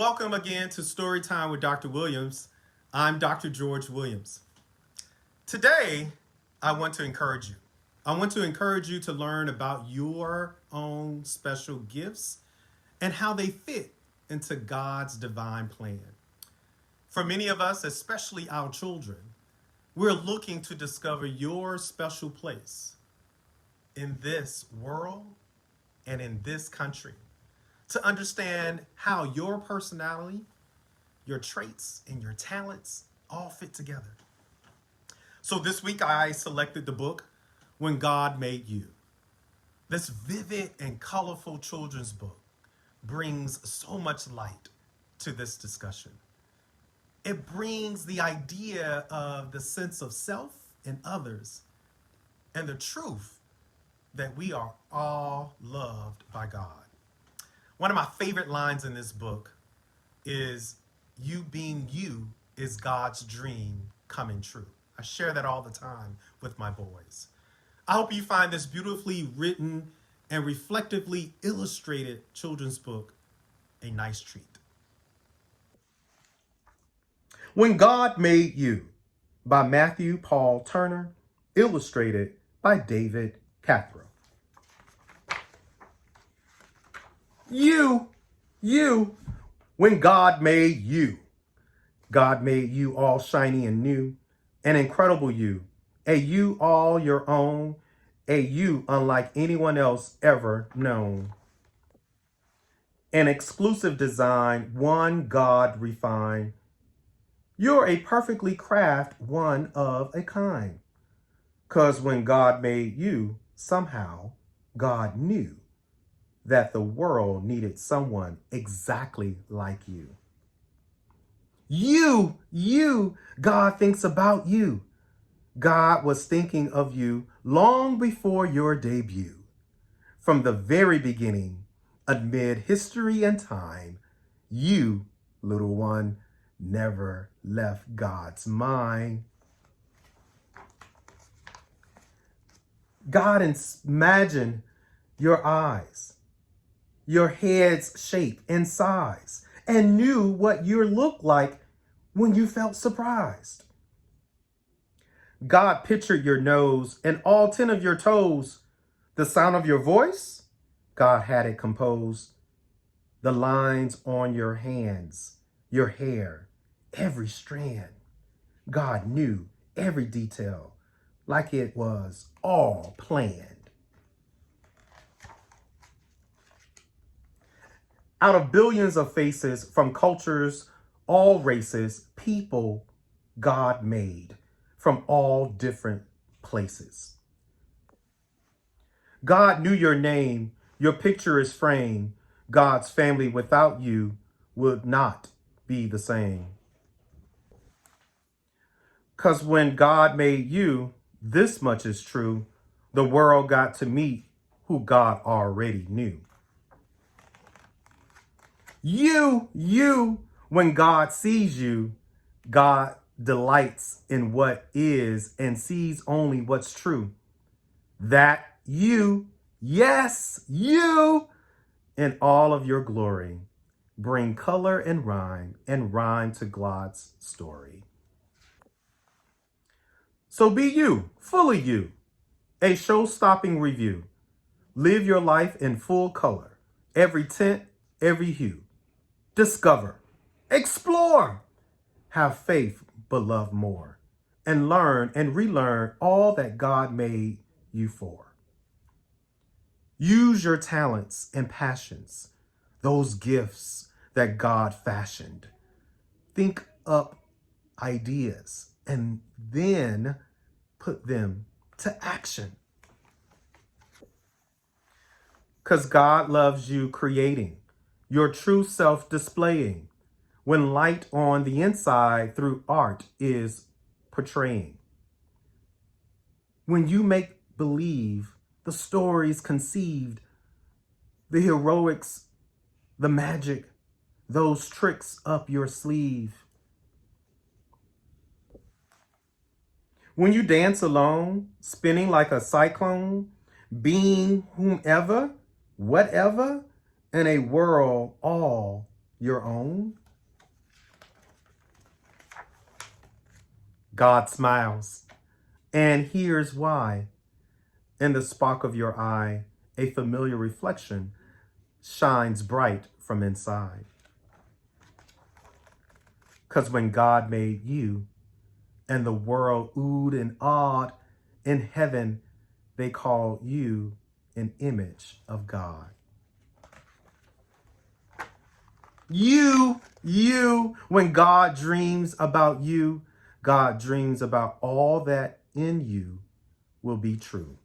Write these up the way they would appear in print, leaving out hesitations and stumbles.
welcome again to Storytime with Dr. Williams. I'm Dr. George Williams. Today, I want to encourage you. I want to encourage you to learn about your own special gifts and how they fit into God's divine plan. For many of us, especially our children, we're looking to discover your special place in this world and in this country, to understand how your personality, your traits, and your talents all fit together. So this week I selected the book, When God Made You. This vivid and colorful children's book brings so much light to this discussion. It brings the idea of the sense of self and others and the truth that we are all loved by God. One of my favorite lines in this book is, "You being you is God's dream coming true." I share that all the time with my boys. I hope you find this beautifully written and reflectively illustrated children's book a nice treat. When God Made You by Matthew Paul Turner, illustrated by David Catrow. You, when God made you. God made you all shiny and new, an incredible you, a you all your own, a you unlike anyone else ever known. An exclusive design, one God refined. You're a perfectly crafted one of a kind. 'Cause when God made you, somehow God knew that the world needed someone exactly like you. You, God thinks about you. God was thinking of you long before your debut. From the very beginning, amid history and time, you, little one, never left God's mind. God imagined your eyes, your head's shape and size, and knew what you looked like when you felt surprised. God pictured your nose and all 10 of your toes. The sound of your voice, God had it composed. The lines on your hands, your hair, every strand. God knew every detail like it was all planned. Out of billions of faces from cultures, all races, people God made from all different places. God knew your name, your picture is framed. God's family without you would not be the same. 'Cause when God made you, this much is true, the world got to meet who God already knew. You, when God sees you, God delights in what is and sees only what's true. That you, yes, you, in all of your glory, bring color and rhyme to God's story. So be you, fully you, a show-stopping review. Live your life in full color, every tint, every hue. Discover, explore, have faith, but love more, and learn and relearn all that God made you for. Use your talents and passions, those gifts that God fashioned. Think up ideas and then put them to action. 'Cause God loves you creating, your true self displaying, when light on the inside through art is portraying. When you make believe, the stories conceived, the heroics, the magic, those tricks up your sleeve. When you dance alone, spinning like a cyclone, being whomever, whatever, in a world all your own? God smiles. And here's why. In the spark of your eye, a familiar reflection shines bright from inside. 'Cause when God made you and the world oohed and awed, in heaven they call you an image of God. When God dreams about you, God dreams about all that in you will be true.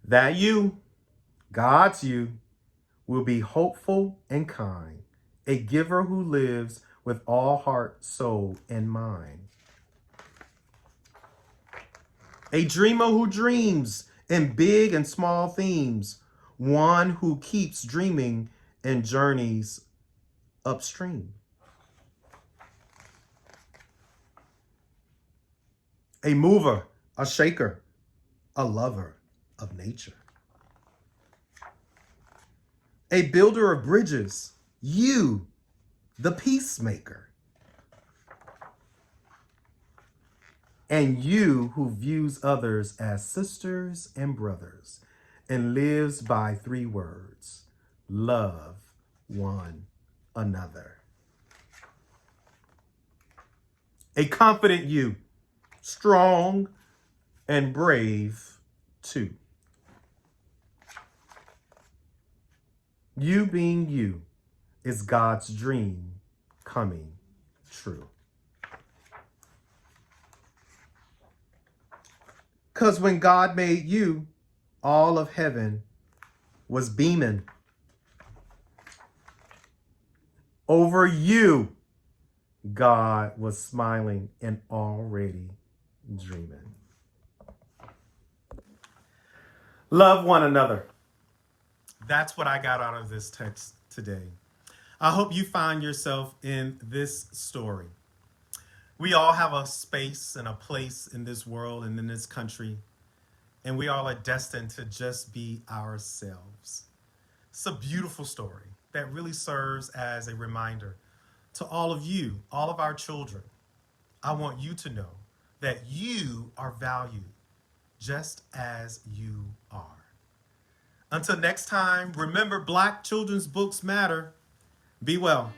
That you, God's you, will be hopeful and kind, a giver who lives with all heart, soul, and mind. A dreamer who dreams in big and small themes, one who keeps dreaming and journeys upstream. A mover, a shaker, a lover of nature. A builder of bridges, you, the peacemaker. And you who views others as sisters and brothers and lives by 3 words: love one another. A confident you, strong and brave too. You being you is God's dream coming true. 'Cause when God made you, all of heaven was beaming. Over you, God was smiling and already dreaming. Love one another. That's what I got out of this text today. I hope you find yourself in this story. We all have a space and a place in this world and in this country, and we all are destined to just be ourselves. It's a beautiful story that really serves as a reminder to all of you, all of our children. I want you to know that you are valued just as you are. Until next time, remember, Black children's books matter. Be well.